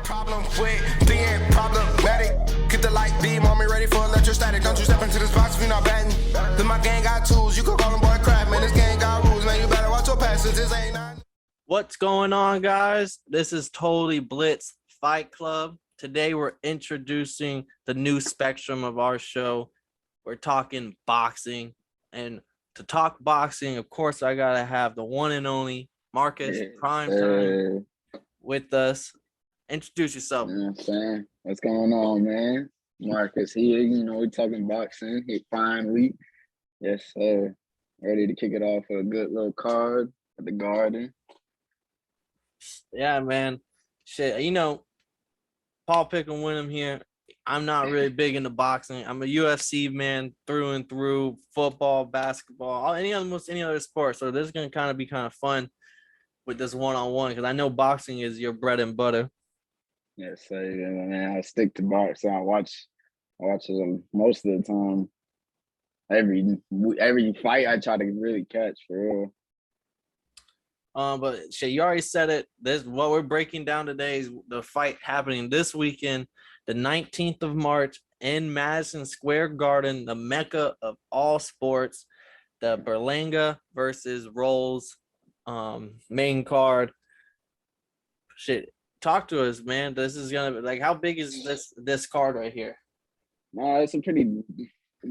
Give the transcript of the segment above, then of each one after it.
Problem with being problematic. Get the light beam on me ready for electrostatic. Don't you step into this box if you're not batting. Then my gang got tools. You could call them boy crap, man. This gang got rules, man. You better watch your passes. This ain't none. What's going on, guys? This is TotallyBlitzed FightClub. Today we're introducing the new spectrum of our show. We're talking boxing. And to talk boxing, of course, I got to have the one and only Marcus Primetime with us. Introduce yourself. You know what I'm saying? What's going on, man? Marcus here. You know, we're talking boxing. Hit finally. Yes, sir. Ready to kick it off with a good little card at the Garden. Yeah, man. Shit, you know, Paul Pick'em Winham here. I'm not really big into boxing. I'm a UFC man through and through. Football, basketball, almost any other sport. So this is gonna kind of be kind of fun with this one-on-one because I know boxing is your bread and butter. Yes, sir. Yeah, man. I stick to boxing. I watch it most of the time. Every fight I try to really catch for real. But shit, you already said it. This what we're breaking down today is the fight happening this weekend, the 19th of March in Madison Square Garden, the mecca of all sports. The Berlanga versus Rolls main card. Shit, talk to us, man. This is gonna be like, how big is this card right here? No, it's a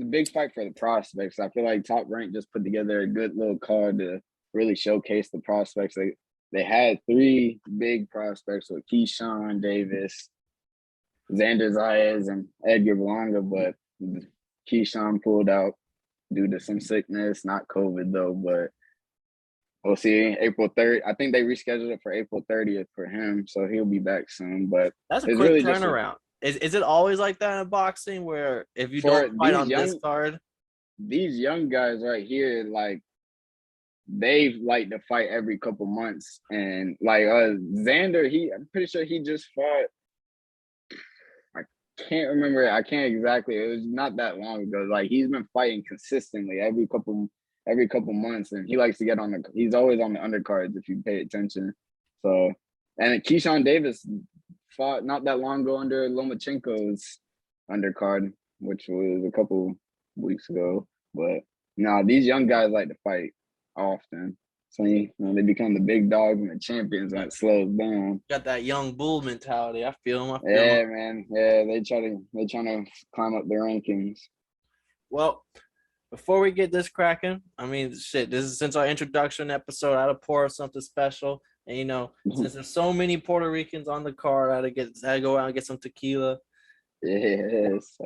big fight for the prospects. I feel like Top Rank just put together a good little card to really showcase the prospects. They had three big prospects with Keyshawn Davis, Xander Zayas, and Edgar Berlanga, but Keyshawn pulled out due to some sickness, not COVID though, but we'll see. April 3rd. I think they rescheduled it for April 30th for him, so he'll be back soon. But that's a quick really turnaround. Is it always like that in boxing where if you don't fight on this card? These young guys right here, like, they like to fight every couple months. And like Xander, I'm pretty sure he just fought. I can't remember. I can't exactly. It was not that long ago. Like, he's been fighting consistently every couple months, and he likes to get on he's always on the undercards if you pay attention. So, and Keyshawn Davis fought not that long ago under Lomachenko's undercard, which was a couple weeks ago. But no, these young guys like to fight often. So they become the big dogs and the champions when it slows down. Got that young bull mentality. I feel them. Yeah, man. Yeah, they trying to climb up the rankings. Well, before we get this cracking, I mean, shit, this is since our introduction episode, I had to pour something special. And, you know, since there's so many Puerto Ricans on the card, I had to go out and get some tequila. Yes.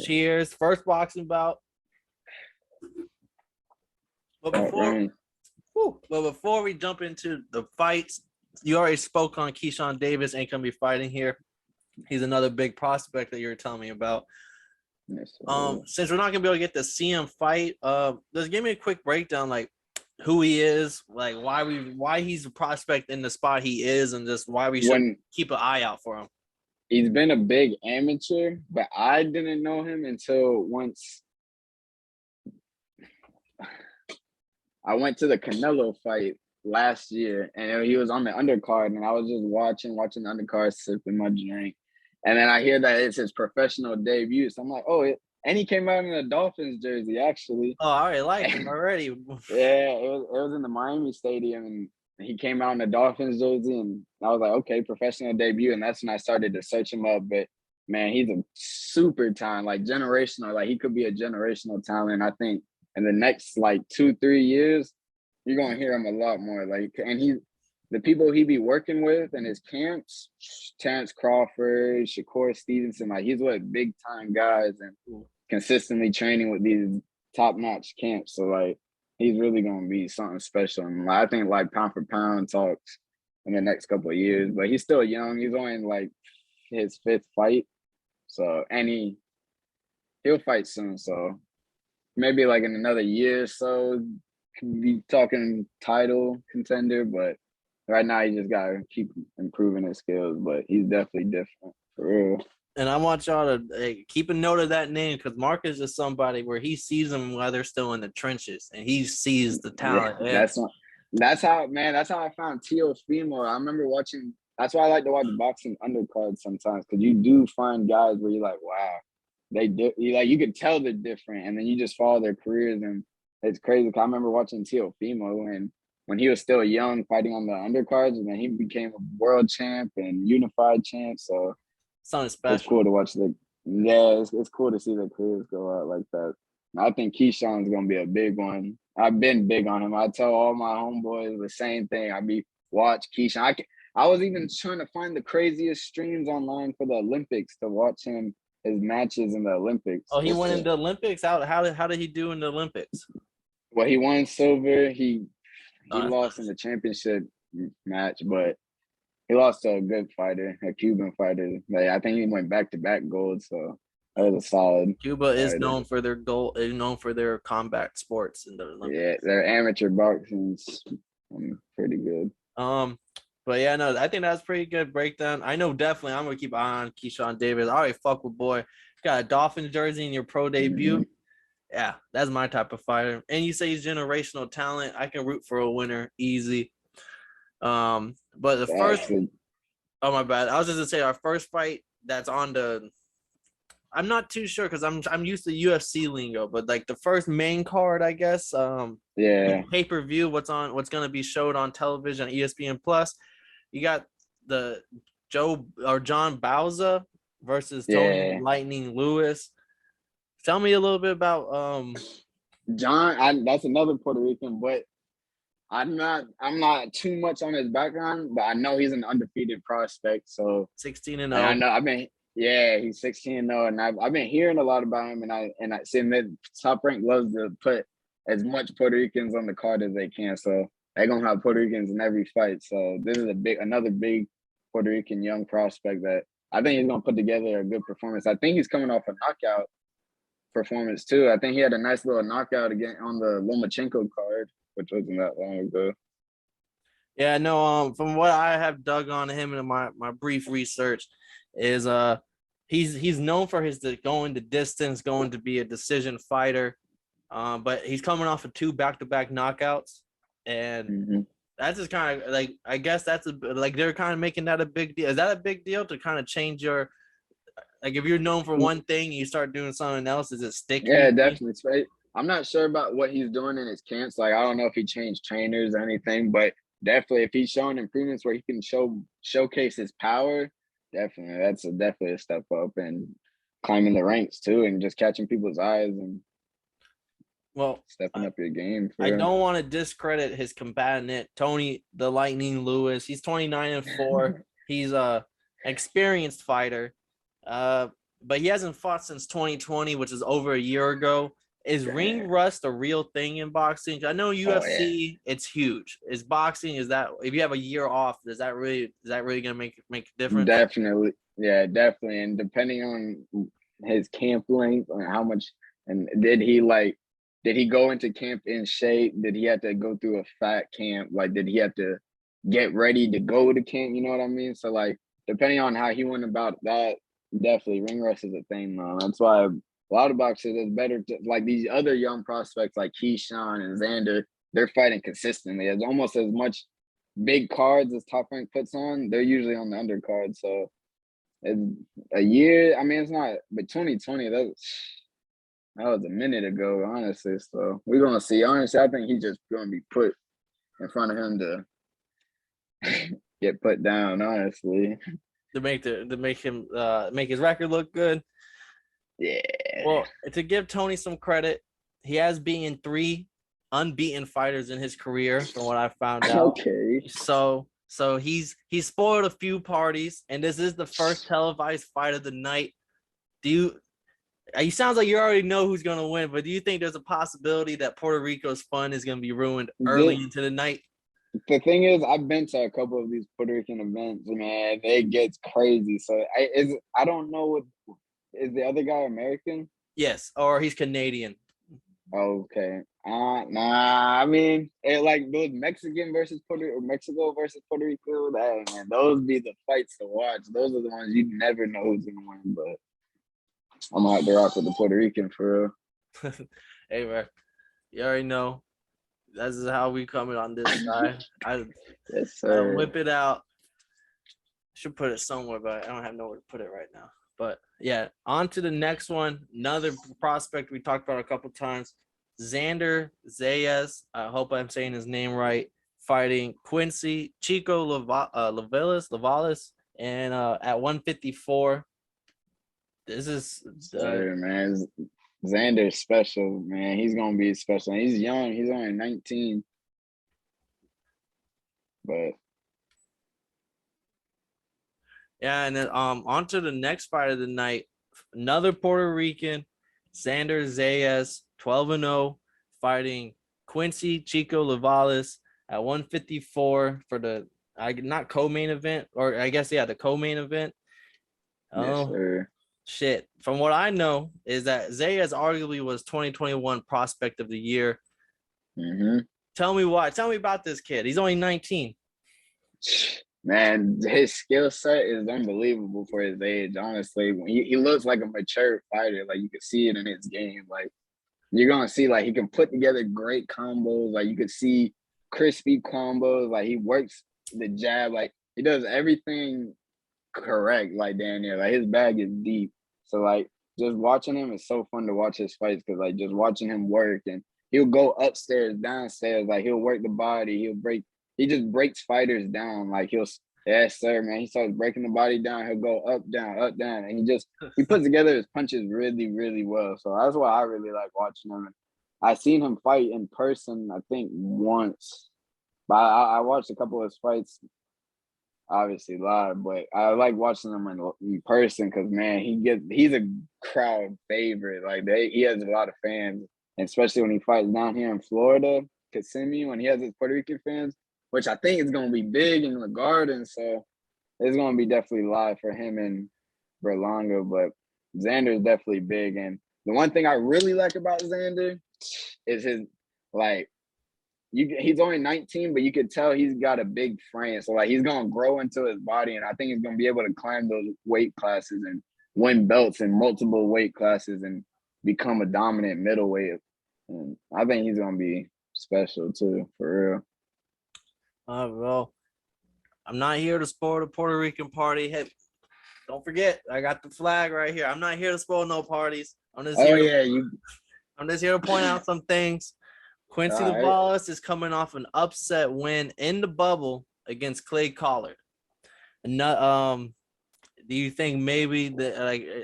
Cheers. First boxing bout. But before we jump into the fights, you already spoke on Keyshawn Davis ain't going to be fighting here. He's another big prospect that you were telling me about. Yes, since we're not gonna be able to get to see him fight, just give me a quick breakdown, like who he is, like why he's a prospect in the spot he is, and just why we should keep an eye out for him. He's been a big amateur, but I didn't know him until once I went to the Canelo fight last year, and he was on the undercard, and I was just watching the undercard, sipping my drink. And then I hear that it's his professional debut. So I'm like, and he came out in a Dolphins jersey, actually. Oh, I already like him already. Yeah, it was in the Miami Stadium, and he came out in a Dolphins jersey, and I was like, okay, professional debut. And that's when I started to search him up. But, man, he's a super talent, like generational. Like, he could be a generational talent. I think in the next, 2-3 years, you're going to hear him a lot more. And the people he be working with in his camps, Terrence Crawford, Shakur Stevenson, he's with big time guys and consistently training with these top notch camps. So he's really gonna be something special. And I think pound for pound talks in the next couple of years. But he's still young. He's only in his fifth fight. So he'll fight soon. So maybe in another year or so, can be talking title contender, but right now, he just got to keep improving his skills, but he's definitely different, for real. And I want y'all to keep a note of that name, because Marcus is somebody where he sees them while they're still in the trenches, and he sees the talent. Yeah, that's how I found Teofimo. I remember watching That's why I like to watch boxing undercards sometimes, because you do find guys where you're like, wow, you can tell they're different, and then you just follow their careers, and it's crazy. I remember watching Teofimo and when he was still young, fighting on the undercards, and then he became a world champ and unified champ. So Something special. it's cool to watch it's cool to see their careers go out like that. And I think Keyshawn's gonna be a big one. I've been big on him. I tell all my homeboys the same thing. Watch Keyshawn. I was even trying to find the craziest streams online for the Olympics to watch his matches in the Olympics. Oh, he went into the Olympics. How did he do in the Olympics? Well, he won silver. He lost in the championship match, but he lost to a good fighter, a Cuban fighter. Like, I think he went back-to-back gold, so that was a solid. Cuba is known for their combat sports in the Olympics. Yeah, their amateur boxing's pretty good. But yeah, no, I think that's pretty good breakdown. I know definitely I'm gonna keep an eye on Keyshawn Davis. I already fuck with boy. Got a Dolphins jersey in your pro debut. Mm-hmm. Yeah, that's my type of fighter. And you say he's generational talent. I can root for a winner easy. But the first, oh my bad. I was just gonna say our first fight that's on the. I'm not too sure because I'm used to UFC lingo, but like the first main card, I guess. Yeah. Pay-per-view. What's gonna be showed on television, ESPN Plus. You got the John Bouza versus Tony Lightning Lewis. Tell me a little bit about John. That's another Puerto Rican, but I'm not too much on his background, but I know he's an undefeated prospect. So 16-0. I know. He's 16-0, and I've been hearing a lot about him, and I see that Top Rank loves to put as much Puerto Ricans on the card as they can. So they're gonna have Puerto Ricans in every fight. So this is another big Puerto Rican young prospect that I think he's gonna put together a good performance. I think he's coming off a knockout performance too. I think he had a nice little knockout again on the Lomachenko card, which wasn't that long ago. Yeah, no. From what I have dug on him in my brief research, is he's known for his going the distance, going to be a decision fighter. But he's coming off of 2 back-to-back knockouts, and that's just kind of like, I guess that's they're kind of making that a big deal. Is that a big deal to kind of change your, like, if you're known for one thing, you start doing something else? Is it sticky? Yeah, definitely. I'm not sure about what he's doing in his camps. Like, I don't know if he changed trainers or anything, but definitely if he's showing improvements where he can showcase his power, definitely that's definitely a step up, and climbing the ranks too, and just catching people's eyes and stepping up your game. I don't want to discredit his combatant, Tony the Lightning Lewis. He's 29-4. He's a experienced fighter, but he hasn't fought since 2020, which is over a year ago. Is ring rust a real thing in boxing? I know UFC, it's huge. Is boxing, is that, if you have a year off, is that really gonna make a difference? Definitely, yeah, definitely. And depending on his camp length and how much, and did he go into camp in shape? Did he have to go through a fat camp? Like, did he have to get ready to go to camp? You know what I mean? So, like, depending on how he went about that, definitely ring rust is a thing, though. That's why a lot of boxers, it's better to, like, these other young prospects like Keyshawn and Xander, they're fighting consistently. It's almost as much big cards as Top Rank puts on, they're usually on the undercard. So it's a year. I mean, it's not, but 2020, that was a minute ago, honestly. So we're gonna see. Honestly, I think he's just gonna be put in front of him to get put down, honestly. To make him make his record look good. Yeah. Well, to give Tony some credit, he has beaten 3 unbeaten fighters in his career, from what I found out. Okay. So he's spoiled a few parties, and this is the first televised fight of the night. It sounds like you already know who's gonna win, but do you think there's a possibility that Puerto Rico's fun is gonna be ruined early into the night? The thing is, I've been to a couple of these Puerto Rican events, man. It gets crazy. So I don't know what. Is the other guy American? Yes, or he's Canadian. Okay. Nah. I mean, like those Mexico versus Puerto Rico. Man, those be the fights to watch. Those are the ones you never know who's gonna win. But I'm gonna have to rock with the Puerto Rican for real. Hey, man, you already know. This is how we coming on this side. Yes, sir. Whip it out. Should put it somewhere, but I don't have nowhere to put it right now. But yeah, on to the next one. Another prospect we talked about a couple times, Xander Zayas. I hope I'm saying his name right. Fighting Quincy Chico Lavalis, and at 154. This is Sorry, man. Xander's special, man. He's gonna be special. He's young. He's only 19. But yeah, and then on to the next fight of the night. Another Puerto Rican, Xander Zayas, 12-0, fighting Quincy Chico Lavalis at 154 for the not co-main event, or I guess the co-main event. yes, sir. Shit. From what I know is that Zayas arguably was 2021 prospect of the year. Mm-hmm. Tell me why. Tell me about this kid. He's only 19. Man, his skill set is unbelievable for his age. Honestly, when he looks like a mature fighter. Like, you can see it in his game. Like, you're gonna see, like, he can put together great combos. Like, you could see crispy combos. Like, he works the jab. Like, he does everything correct. Like, damn near. Like, his bag is deep. So, like, just watching him is so fun to watch his fights, because, like, just watching him work, and he'll go upstairs, downstairs. Like, he'll work the body. He just breaks fighters down. Like, yes, sir, man. He starts breaking the body down. He'll go up, down, and he puts together his punches really, really well. So that's why I really like watching him. And I seen him fight in person, I think, once. But I watched a couple of his fights, obviously live. But I like watching him in person, because, man, he's a crowd favorite. Like, he has a lot of fans, and especially when he fights down here in Florida, Kissimmee, when he has his Puerto Rican fans, which I think is going to be big in the Garden. So it's going to be definitely live for him and Berlanga. But Xander is definitely big. And the one thing I really like about Xander is his, like, he's only 19, but you could tell he's got a big frame. So, like, he's going to grow into his body. And I think he's going to be able to climb those weight classes and win belts in multiple weight classes and become a dominant middleweight. And I think he's going to be special, too, for real. Well, I'm not here to spoil the Puerto Rican party. Hey, don't forget, I got the flag right here. I'm not here to spoil no parties. I'm just here to point out some things. Quincy Lavalis is coming off an upset win in the bubble against Clay Collard. And do you think maybe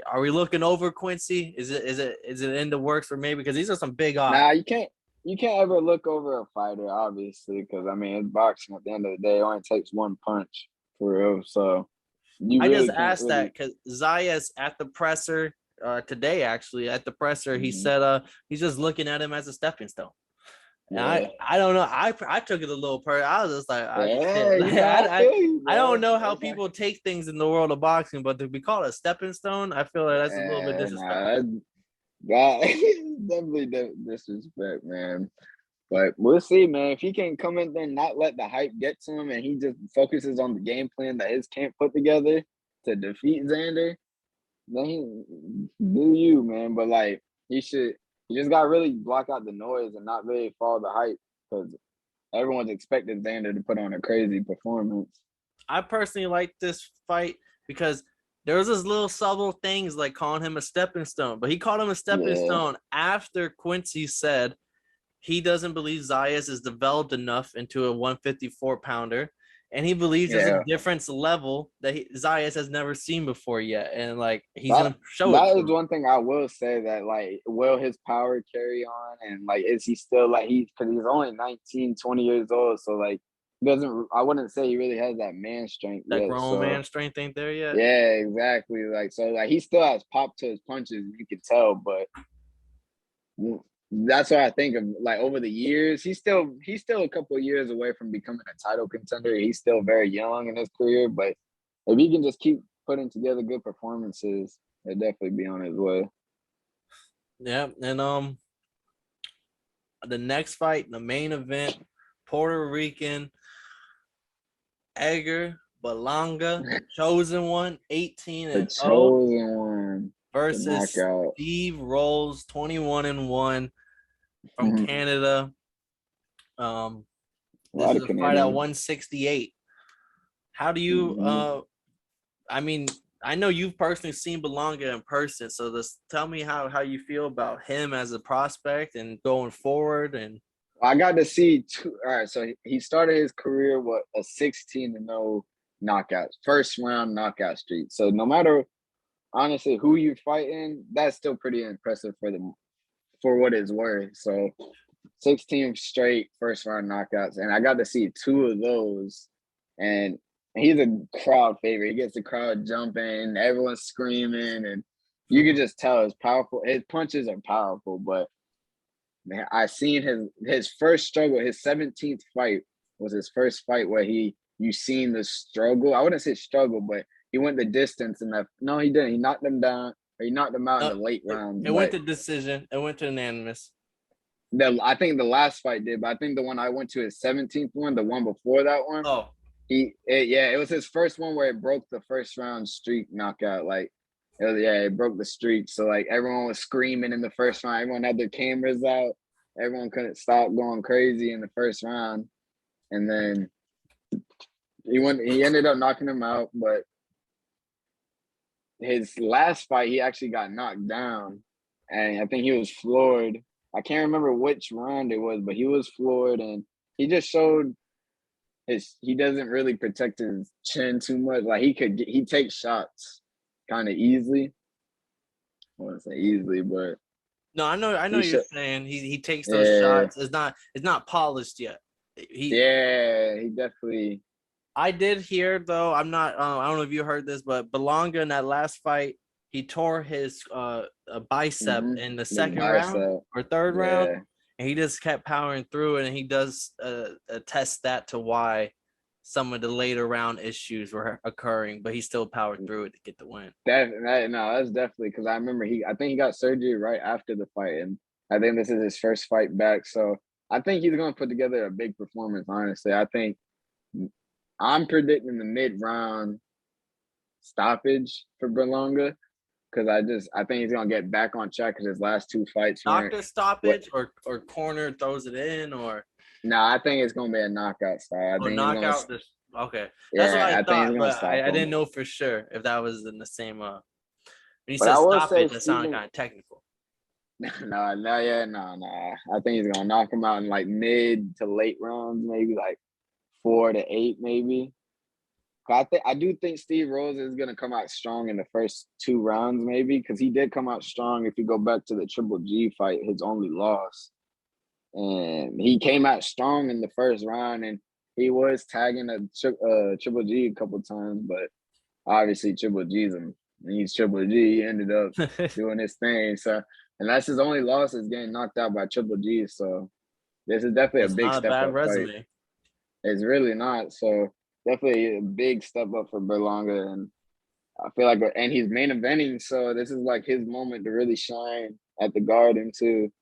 are we looking over Quincy? Is it in the works for maybe? Because these are some big odds. Nah, you can't ever look over a fighter, obviously, because, I mean, it's boxing. At the end of the day, it only takes one punch, for real. So I just asked that because Zayas at the presser today, actually, at the presser, he said he's just looking at him as a stepping stone. And I don't know. I took it a little I was just like, I don't know how people take things in the world of boxing, but to be called a stepping stone, I feel like that's a little bit disrespectful. Definitely disrespect, man. But we'll see, man. If he can come in there and not let the hype get to him, and he just focuses on the game plan that his camp put together to defeat Xander, then he do you, man. But, like, he just got to really block out the noise and not really follow the hype, because everyone's expecting Xander to put on a crazy performance. I personally like this fight because there was this little subtle things like calling him a stepping stone, but he called him a stepping stone after Quincy said he doesn't believe Zayas is developed enough into a 154 pounder. And he believes there's a difference level that Zayas has never seen before yet. And, like, he's going to show it. That is one thing I will say, that, like, will his power carry on? And, like, is he still, like, because he's only 19, 20 years old. So, like, I wouldn't say he really has that man strength that yet. Grown man strength ain't there yet. Yeah, exactly. Like, so, like, he still has pop to his punches, you can tell, but that's what I think of. Like, over the years, he's still a couple of years away from becoming a title contender. He's still very young in his career, but if he can just keep putting together good performances, he'll definitely be on his way. Yeah, and the next fight, the main event, Puerto Rican Edgar Berlanga, chosen one, 18-0, versus Steve Rolls, 21-1 from Canada. This is a fight at 168. How do you I mean, I know you've personally seen Berlanga in person, so just tell me how you feel about him as a prospect and going forward. And I got to see two. All right, so he started his career with a 16-0 knockout, first round knockout streak. So no matter honestly who you're fighting, that's still pretty impressive for what it's worth. So 16 straight first round knockouts, and I got to see two of those. And he's a crowd favorite. He gets the crowd jumping, everyone's screaming, and you can just tell it's powerful. His punches are powerful, but man, I seen his first struggle. His 17th fight was his first fight where you seen the struggle. I wouldn't say struggle, but he went the distance and that. No, he didn't. He knocked them down. Or he knocked them out in the late rounds. It went to decision. It went to unanimous. I think the last fight did, but I think the one I went to, his 17th one, the one before that one. Oh, it was his first one where it broke the first round streak knockout. Like, it broke the streak. So like everyone was screaming in the first round. Everyone had their cameras out. Everyone couldn't stop going crazy in the first round. And then he ended up knocking him out, but his last fight he actually got knocked down. And I think he was floored. I can't remember which round it was, but he was floored, and he just showed he doesn't really protect his chin too much. Like he takes shots kind of easily. I wouldn't say easily, but no, I know you're saying he takes those shots. It's not polished yet. He definitely. I did hear though. I'm not. I don't know if you heard this, but Berlanga in that last fight, he tore his bicep in the second round or third round, and he just kept powering through. And he does attest that to why some of the later round issues were occurring, but he still powered through it to get the win. That's definitely because I remember I think he got surgery right after the fight, and I think this is his first fight back. So I think he's going to put together a big performance. Honestly, I think I'm predicting the mid-round stoppage for Berlanga because I think he's going to get back on track because his last two fights. Doctor stoppage or corner throws it in or. No, I think it's going to be a knockout style. Knockout. Okay, that's what I thought, but I didn't know for sure if that was in the same. When you said stoppage, it sounded kind of technical. No. I think he's gonna knock him out in like mid to late rounds, maybe like 4 to 8, maybe. I do think Steve Rose is gonna come out strong in the first 2 rounds, maybe, because he did come out strong. If you go back to the Triple G fight, his only loss, and he came out strong in the first round, and he was tagging a Triple G a couple times, but obviously Triple G's him. He's Triple G. He ended up doing his thing, so. And that's his only loss is getting knocked out by Triple G. So this is definitely a big step up resume. Fight. It's really not. So definitely a big step up for Berlanga. And I feel like, and he's main eventing. So this is like his moment to really shine at the Garden too.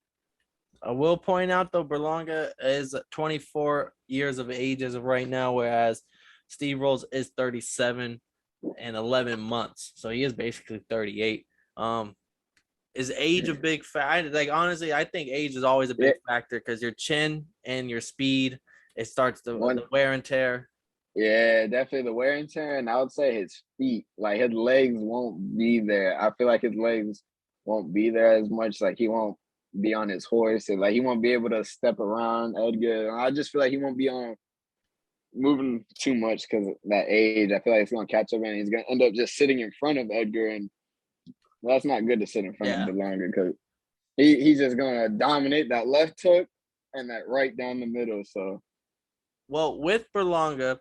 I will point out though, Berlanga is 24 years of age as of right now, whereas Steve Rose is 37 and 11 months. So he is basically 38. Is age a big factor? Like, honestly, I think age is always a big factor because your chin and your speed, it starts the wear and tear. Yeah, definitely the wear and tear. And I would say his feet, like his legs won't be there. I feel like his legs won't be there as much. Like he won't be on his horse. And like he won't be able to step around Edgar. I just feel like he won't be moving too much because of that age. I feel like it's going to catch up and he's going to end up just sitting in front of Edgar, and that's not good to sit in front of Berlanga because he's just going to dominate that left hook and that right down the middle. So, well, with Berlanga,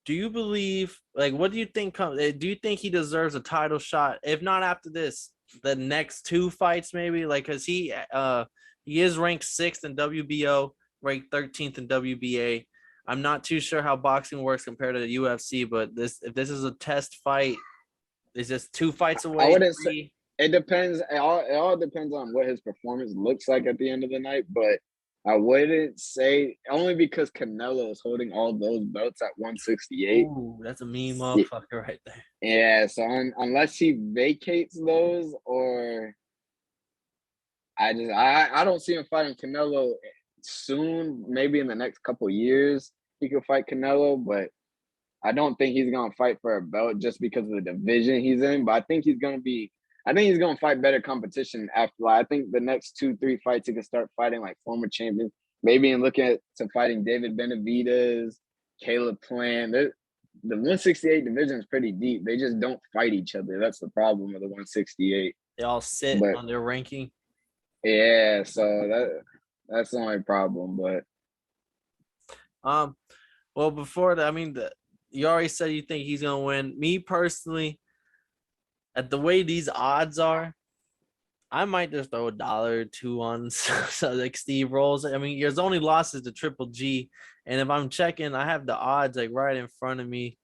do you believe, like, what do you think? Do you think he deserves a title shot? If not after this, the next 2 fights maybe? Like, because he is ranked 6th in WBO, ranked 13th in WBA. I'm not too sure how boxing works compared to the UFC, but if this is a test fight, is this 2 fights away? I wouldn't say it depends. It all depends on what his performance looks like at the end of the night. But I wouldn't say only because Canelo is holding all those belts at 168. Ooh, that's a mean motherfucker right there. Yeah. So unless he vacates those, or I don't see him fighting Canelo soon. Maybe in the next couple of years he could fight Canelo, but I don't think he's gonna fight for a belt just because of the division he's in, but I think he's gonna fight better competition after. Like, I think the next 2-3 fights he can start fighting like former champions, maybe and looking at to fighting David Benavidez, Caleb Plant. The 168 division is pretty deep. They just don't fight each other. That's the problem with the 168. They all sit But on their ranking. yeah, so that's the only problem. But well, before that, I mean, you already said you think he's gonna win. Me personally, at the way these odds are, I might just throw $1 or $2 on so like Steve Rolls. I mean, his only losses to Triple G, and if I'm checking, I have the odds like right in front of me.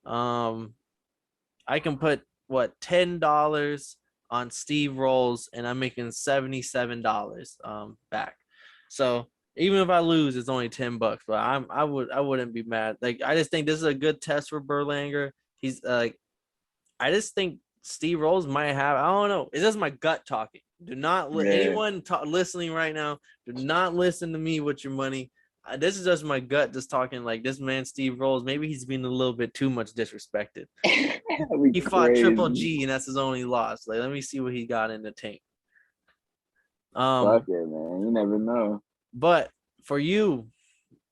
I can put $10 on Steve Rolls, and I'm making $77 back. So even if I lose, it's only $10. But I wouldn't be mad. Like, I just think this is a good test for Berlanga. He's like, I just think Steve Rolls might have. I don't know. It's just my gut talking. Do not anyone listening right now. Do not listen to me with your money. This is just my gut, just talking like this man, Steve Rolls. Maybe he's being a little bit too much disrespected. He fought Triple G, and that's his only loss. Like, let me see what he got in the tank. Fuck it, man. You never know. But for you,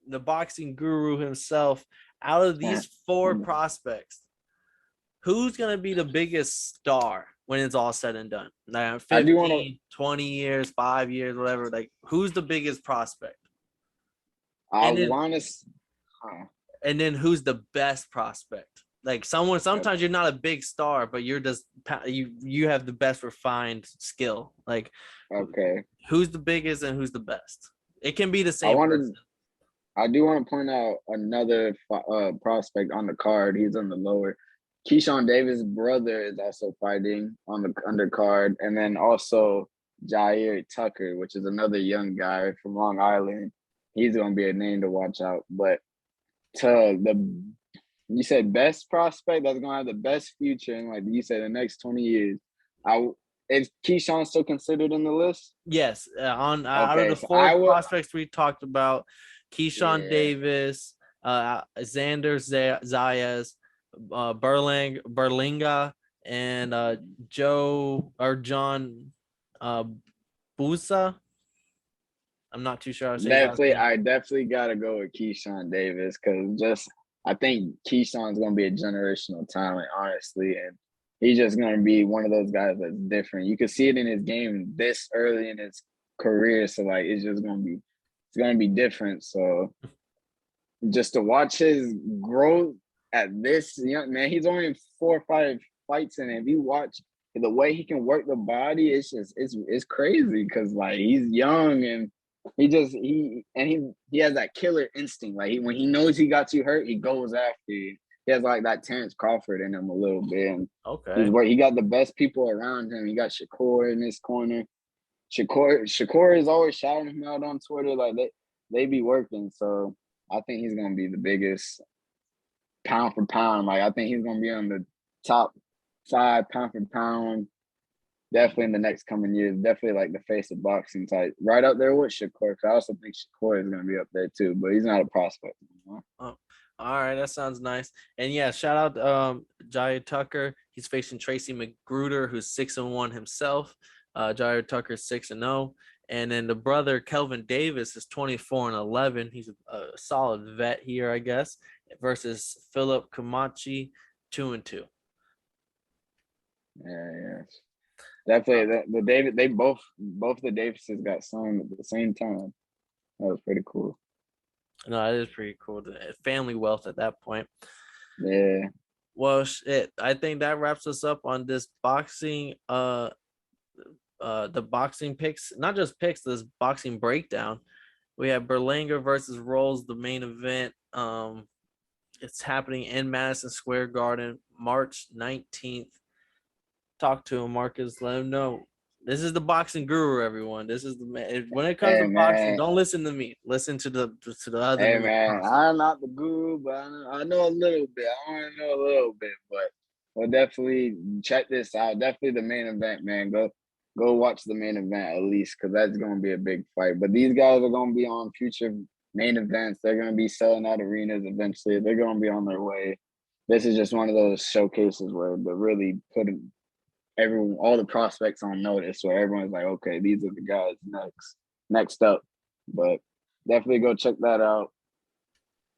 the boxing guru himself, out of these 4 prospects, who's gonna be the biggest star when it's all said and done? Like 15, 20 years, 5 years, whatever. Like, who's the biggest prospect? And then who's the best prospect? Like, sometimes you're not a big star, but you're just you have the best refined skill. Like, okay, who's the biggest and who's the best? It can be the same person. I do want to point out another prospect on the card. He's on the lower. Keyshawn Davis' brother is also fighting on the undercard, and then also Jair Tucker, which is another young guy from Long Island. He's gonna be a name to watch out. But you said best prospect that's gonna have the best future in, like you said, the next 20 years. Is Keyshawn still considered in the list? Yes, out of the 4 prospects we talked about, Keyshawn Davis, Xander Zayas, Berlanga, and John Bouza. I'm not too sure. I definitely gotta go with Keyshawn Davis because I think Keyshawn's gonna be a generational talent, honestly, and he's just gonna be one of those guys that's different. You can see it in his game this early in his career, so like it's gonna be different. So just to watch his growth at this young man, he's only in 4 or 5 fights in it. If you watch the way he can work the body, it's crazy because like he's young and he has that killer instinct. Like when he knows he got you hurt, he goes after you. He has like that Terrence Crawford in him a little bit. And he got the best people around him. He got Shakur in his corner. Shakur is always shouting him out on Twitter. Like they be working. So I think he's gonna be the biggest pound for pound. Like I think he's gonna be on the top 5 pound for pound. Definitely in the next coming years, definitely like the face of boxing type. Right up there with Shakur. I also think Shakur is going to be up there too, but he's not a prospect. Oh, all right, that sounds nice. And yeah, shout out Jair Tucker. He's facing Tracy McGruder, who's 6-1 himself. Jair Tucker 6-0. And then the brother Kelvin Davis is 24-11. He's a solid vet here, I guess, versus Philip Camachi 2-2. Yeah. Definitely, they both the Davises got signed at the same time. That was pretty cool. No, it is pretty cool. The family wealth at that point. Yeah. Well, shit. I think that wraps us up on this boxing. The boxing picks, not just picks. This boxing breakdown. We have Berlanga versus Rolls, the main event. It's happening in Madison Square Garden, March 19th. Talk to him, Marcus. Let him know. This is the boxing guru, everyone. This is the man. When it comes to boxing, don't listen to me. Listen to the other. Hey man, I'm not the guru, but I know a little bit. I only know a little bit, but we'll definitely check this out. Definitely the main event, man. Go watch the main event at least, because that's gonna be a big fight. But these guys are gonna be on future main events. They're gonna be selling out arenas eventually. They're gonna be on their way. this is just one of those showcases where they're really putting all the prospects on notice, where everyone's like, okay, these are the guys next up. But definitely go check that out.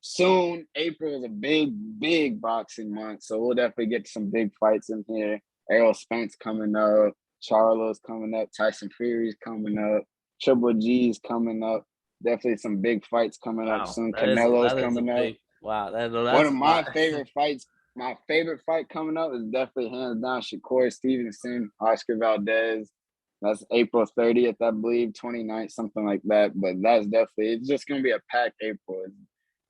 Soon, April is a big boxing month, so we'll definitely get some big fights in here. Errol Spence coming up, Charlo's coming up, Tyson Fury's coming up, Triple G's coming up. Definitely some big fights coming up soon. Canelo's coming up. Wow, that's one of my favorite fights. My favorite fight coming up is definitely hands down Shakur Stevenson, Oscar Valdez. That's April 30th, I believe, 29th, something like that. But that's definitely, it's just going to be a packed April. It's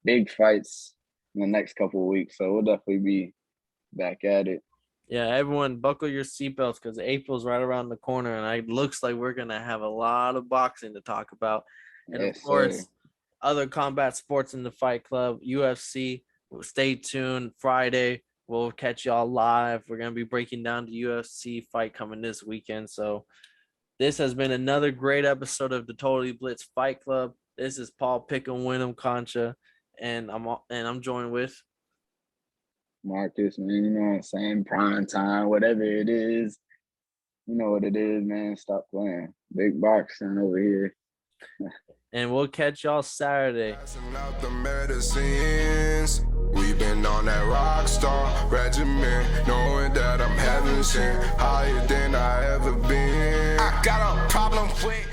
big fights in the next couple of weeks. So we'll definitely be back at it. Yeah, everyone buckle your seatbelts because April's right around the corner. And it looks like we're going to have a lot of boxing to talk about. And Yes, of course, sir. other combat sports in the Fight Club, UFC. Stay tuned. Friday, we'll catch y'all live. We're going to be breaking down the UFC fight coming this weekend. So this has been another great episode of the Totally Blitz Fight Club. This is Paul Pick'em Win'em Concha, and I'm joined with Marcus, man. You know what I'm saying? Prime time, whatever it is. You know what it is, man. Stop playing. Big boxing over here. And we'll catch y'all Saturday. Passing out the medicines. We've been on that rock star regimen, knowing that I'm heaven sent, higher than I ever been. I got a problem with